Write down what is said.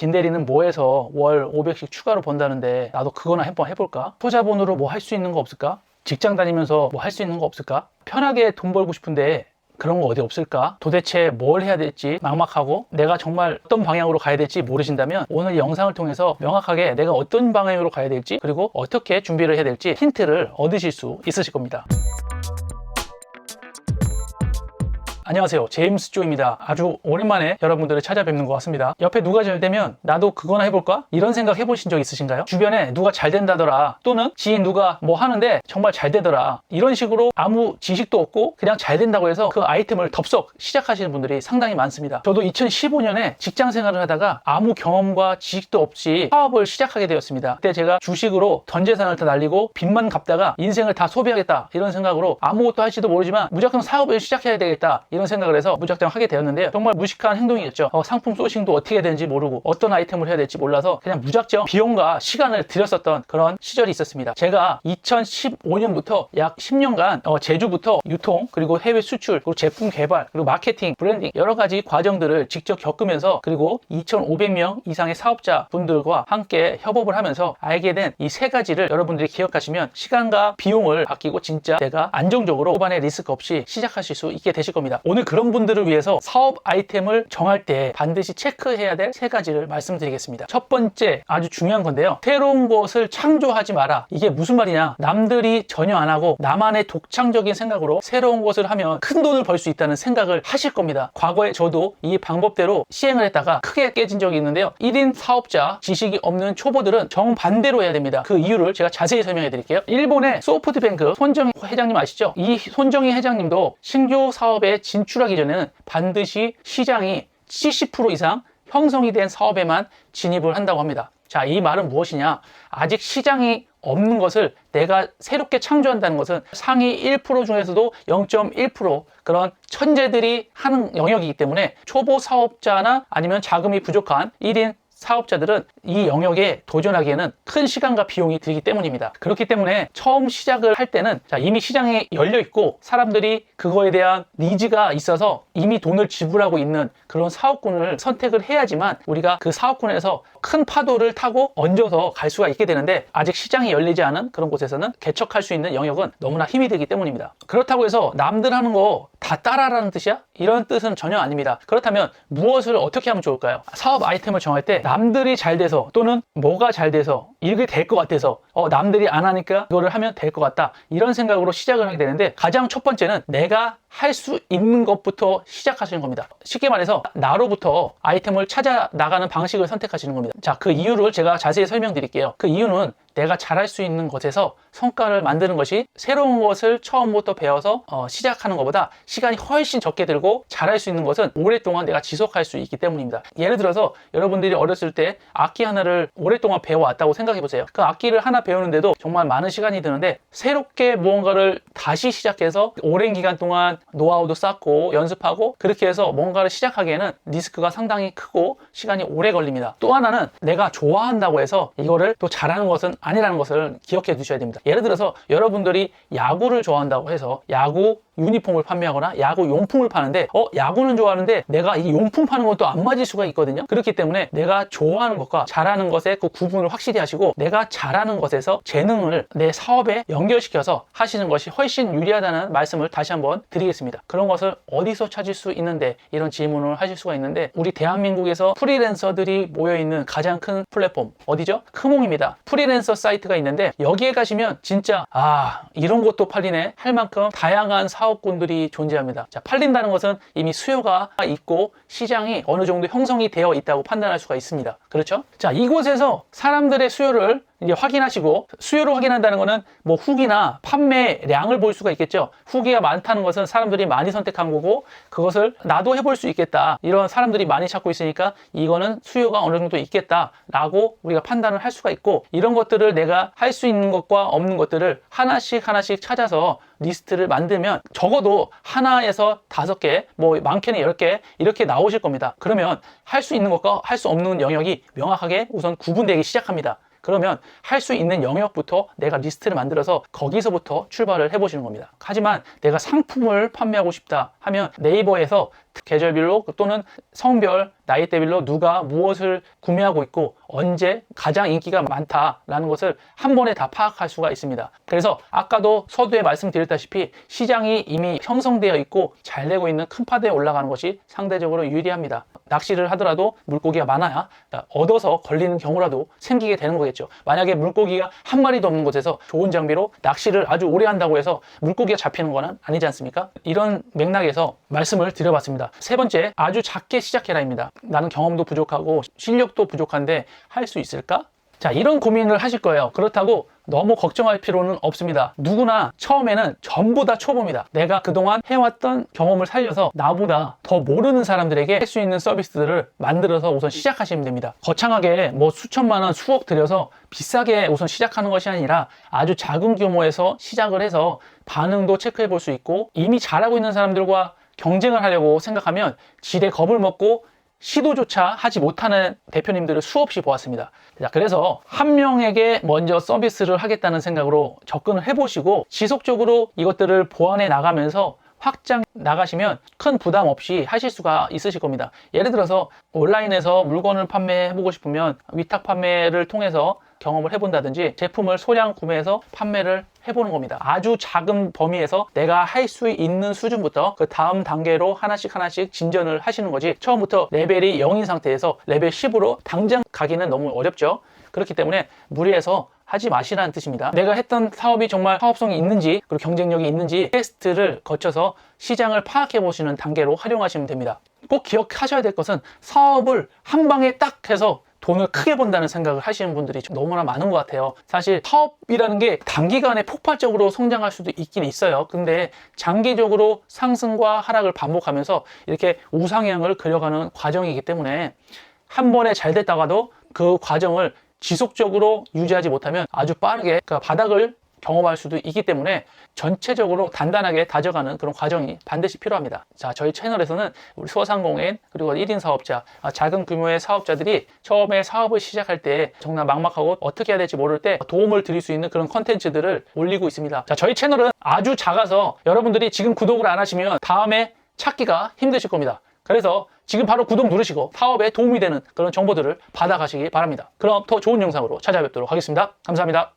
김대리는 뭐해서 월 500씩 추가로 번다는데 나도 그거나 한번 해볼까? 소자본으로 뭐 할 수 있는 거 없을까? 직장 다니면서 뭐 할 수 있는 거 없을까? 편하게 돈 벌고 싶은데 그런 거 어디 없을까? 도대체 뭘 해야 될지 막막하고 내가 정말 어떤 방향으로 가야 될지 모르신다면 오늘 영상을 통해서 명확하게 내가 어떤 방향으로 가야 될지 그리고 어떻게 준비를 해야 될지 힌트를 얻으실 수 있으실 겁니다. 안녕하세요, 제임스 조입니다. 아주 오랜만에 여러분들을 찾아뵙는 것 같습니다. 옆에 누가 잘 되면 나도 그거나 해볼까? 이런 생각 해보신 적 있으신가요? 주변에 누가 잘 된다더라, 또는 지인 누가 뭐 하는데 정말 잘 되더라, 이런 식으로 아무 지식도 없고 그냥 잘 된다고 해서 그 아이템을 덥석 시작하시는 분들이 상당히 많습니다. 저도 2015년에 직장 생활을 하다가 아무 경험과 지식도 없이 사업을 시작하게 되었습니다. 그때 제가 주식으로 전 재산을 다 날리고 빚만 갚다가 인생을 다 소비하겠다 이런 생각으로 아무것도 할지도 모르지만 무조건 사업을 시작해야 되겠다 이런 생각을 해서 무작정 하게 되었는데요. 정말 무식한 행동이었죠. 상품 소싱도 어떻게 해야 되는지 모르고 어떤 아이템을 해야 될지 몰라서 그냥 무작정 비용과 시간을 들였었던 그런 시절이 있었습니다. 제가 2015년부터 약 10년간 제조부터 유통, 그리고 해외 수출, 그리고 제품 개발, 그리고 마케팅, 브랜딩 여러 가지 과정들을 직접 겪으면서 그리고 2,500명 이상의 사업자 분들과 함께 협업을 하면서 알게 된 이 세 가지를 여러분들이 기억하시면 시간과 비용을 아끼고 진짜 내가 안정적으로 초반에 리스크 없이 시작하실 수 있게 되실 겁니다. 오늘 그런 분들을 위해서 사업 아이템을 정할 때 반드시 체크해야 될 세 가지를 말씀드리겠습니다. 첫 번째, 아주 중요한 건데요. 새로운 것을 창조하지 마라. 이게 무슨 말이냐? 남들이 전혀 안 하고 나만의 독창적인 생각으로 새로운 것을 하면 큰 돈을 벌 수 있다는 생각을 하실 겁니다. 과거에 저도 이 방법대로 시행을 했다가 크게 깨진 적이 있는데요. 1인 사업자, 지식이 없는 초보들은 정반대로 해야 됩니다. 그 이유를 제가 자세히 설명해 드릴게요. 일본의 소프트뱅크 손정희 회장님 아시죠? 이 손정희 회장님도 신규 사업에 진출하기 전에는 반드시 시장이 70% 이상 형성이 된 사업에만 진입을 한다고 합니다. 자, 이 말은 무엇이냐? 아직 시장이 없는 것을 내가 새롭게 창조한다는 것은 상위 1% 중에서도 0.1% 그런 천재들이 하는 영역이기 때문에 초보 사업자나 아니면 자금이 부족한 1인 사업자들은 이 영역에 도전하기에는 큰 시간과 비용이 들기 때문입니다. 그렇기 때문에 처음 시작을 할 때는 이미 시장이 열려 있고 사람들이 그거에 대한 니즈가 있어서 이미 돈을 지불하고 있는 그런 사업군을 선택을 해야지만 우리가 그 사업군에서 큰 파도를 타고 얹어서 갈 수가 있게 되는데 아직 시장이 열리지 않은 그런 곳에서는 개척할 수 있는 영역은 너무나 힘이 들기 때문입니다. 그렇다고 해서 남들 하는 거 다 따라라는 뜻이야? 이런 뜻은 전혀 아닙니다. 그렇다면 무엇을 어떻게 하면 좋을까요? 사업 아이템을 정할 때 남들이 잘 돼서 또는 뭐가 잘 돼서 이게 될 것 같아서 남들이 안 하니까 이거를 하면 될 것 같다 이런 생각으로 시작을 하게 되는데 가장 첫 번째는 내가 할 수 있는 것부터 시작하시는 겁니다. 쉽게 말해서 나로부터 아이템을 찾아 나가는 방식을 선택하시는 겁니다. 자, 그 이유를 제가 자세히 설명드릴게요. 그 이유는 내가 잘할 수 있는 것에서 성과를 만드는 것이 새로운 것을 처음부터 배워서 시작하는 것보다 시간이 훨씬 적게 들고 잘할 수 있는 것은 오랫동안 내가 지속할 수 있기 때문입니다. 예를 들어서 여러분들이 어렸을 때 악기 하나를 오랫동안 배워왔다고 생각해 보세요. 그 악기를 하나 배우는데도 정말 많은 시간이 드는데 새롭게 무언가를 다시 시작해서 오랜 기간 동안 노하우도 쌓고 연습하고 그렇게 해서 뭔가를 시작하기에는 리스크가 상당히 크고 시간이 오래 걸립니다. 또 하나는 내가 좋아한다고 해서 이거를 또 잘하는 것은 아니라는 것을 기억해 두셔야 됩니다. 예를 들어서 여러분들이 야구를 좋아한다고 해서 야구 유니폼을 판매하거나 야구 용품을 파는데 야구는 좋아하는데 내가 이 용품 파는 것도 안 맞을 수가 있거든요. 그렇기 때문에 내가 좋아하는 것과 잘하는 것의 그 구분을 확실히 하시고 내가 잘하는 것에서 재능을 내 사업에 연결시켜서 하시는 것이 훨씬 유리하다는 말씀을 다시 한번 드리겠습니다. 그런 것을 어디서 찾을 수 있는데 이런 질문을 하실 수가 있는데 우리 대한민국에서 프리랜서들이 모여있는 가장 큰 플랫폼 어디죠? 크몽입니다. 프리랜서 사이트가 있는데 여기에 가시면 진짜 이런 것도 팔리네 할 만큼 다양한 사업군들이 존재합니다. 자, 팔린다는 것은 이미 수요가 있고 시장이 어느 정도 형성이 되어 있다고 판단할 수가 있습니다. 그렇죠? 자, 이곳에서 사람들의 수요를 이제 확인하시고 수요를 확인한다는 것은 뭐 후기나 판매량을 볼 수가 있겠죠. 후기가 많다는 것은 사람들이 많이 선택한 거고 그것을 나도 해볼 수 있겠다 이런 사람들이 많이 찾고 있으니까 이거는 수요가 어느 정도 있겠다 라고 우리가 판단을 할 수가 있고 이런 것들을 내가 할 수 있는 것과 없는 것들을 하나씩 찾아서 리스트를 만들면 적어도 하나에서 5개 뭐 많게는 10개 이렇게 나오실 겁니다. 그러면 할 수 있는 것과 할 수 없는 영역이 명확하게 우선 구분되기 시작합니다. 그러면 할 수 있는 영역부터 내가 리스트를 만들어서 거기서부터 출발을 해보시는 겁니다. 하지만 내가 상품을 판매하고 싶다 하면 네이버에서 계절별로 또는 성별, 나이대별로 누가 무엇을 구매하고 있고 언제 가장 인기가 많다라는 것을 한 번에 다 파악할 수가 있습니다. 그래서 아까도 서두에 말씀드렸다시피 시장이 이미 형성되어 있고 잘 되고 있는 큰 파대에 올라가는 것이 상대적으로 유리합니다. 낚시를 하더라도 물고기가 많아야 얻어서 걸리는 경우라도 생기게 되는 거겠죠. 만약에 물고기가 한 마리도 없는 곳에서 좋은 장비로 낚시를 아주 오래 한다고 해서 물고기가 잡히는 건 아니지 않습니까? 이런 맥락에서 말씀을 드려봤습니다. 세 번째, 아주 작게 시작해라입니다. 나는 경험도 부족하고 실력도 부족한데 할 수 있을까? 자, 이런 고민을 하실 거예요. 그렇다고 너무 걱정할 필요는 없습니다. 누구나 처음에는 전부 다 초보입니다. 내가 그동안 해왔던 경험을 살려서 나보다 더 모르는 사람들에게 할 수 있는 서비스들을 만들어서 우선 시작하시면 됩니다. 거창하게 뭐 수천만 원, 수억 들여서 비싸게 우선 시작하는 것이 아니라 아주 작은 규모에서 시작을 해서 반응도 체크해 볼 수 있고 이미 잘하고 있는 사람들과 경쟁을 하려고 생각하면 지레 겁을 먹고 시도조차 하지 못하는 대표님들을 수없이 보았습니다. 자, 그래서 한 명에게 먼저 서비스를 하겠다는 생각으로 접근을 해보시고 지속적으로 이것들을 보완해 나가면서 확장 나가시면 큰 부담 없이 하실 수가 있으실 겁니다. 예를 들어서 온라인에서 물건을 판매해보고 싶으면 위탁 판매를 통해서 경험을 해본다든지 제품을 소량 구매해서 판매를 해보는 겁니다. 아주 작은 범위에서 내가 할 수 있는 수준부터 그 다음 단계로 하나씩 진전을 하시는 거지 처음부터 레벨이 0인 상태에서 레벨 10으로 당장 가기는 너무 어렵죠. 그렇기 때문에 무리해서 하지 마시라는 뜻입니다. 내가 했던 사업이 정말 사업성이 있는지 그리고 경쟁력이 있는지 테스트를 거쳐서 시장을 파악해 보시는 단계로 활용하시면 됩니다. 꼭 기억하셔야 될 것은 사업을 한 방에 딱 해서 돈을 크게 번다는 생각을 하시는 분들이 너무나 많은 것 같아요. 사실 사업이라는 게 단기간에 폭발적으로 성장할 수도 있긴 있어요. 근데 장기적으로 상승과 하락을 반복하면서 이렇게 우상향을 그려가는 과정이기 때문에 한 번에 잘 됐다가도 그 과정을 지속적으로 유지하지 못하면 아주 빠르게 그 바닥을 경험할 수도 있기 때문에 전체적으로 단단하게 다져가는 그런 과정이 반드시 필요합니다. 자, 저희 채널에서는 우리 소상공인 그리고 1인 사업자, 작은 규모의 사업자들이 처음에 사업을 시작할 때 정말 막막하고 어떻게 해야 될지 모를 때 도움을 드릴 수 있는 그런 컨텐츠들을 올리고 있습니다. 자, 저희 채널은 아주 작아서 여러분들이 지금 구독을 안 하시면 다음에 찾기가 힘드실 겁니다. 그래서 지금 바로 구독 누르시고 사업에 도움이 되는 그런 정보들을 받아가시기 바랍니다. 그럼 더 좋은 영상으로 찾아뵙도록 하겠습니다. 감사합니다.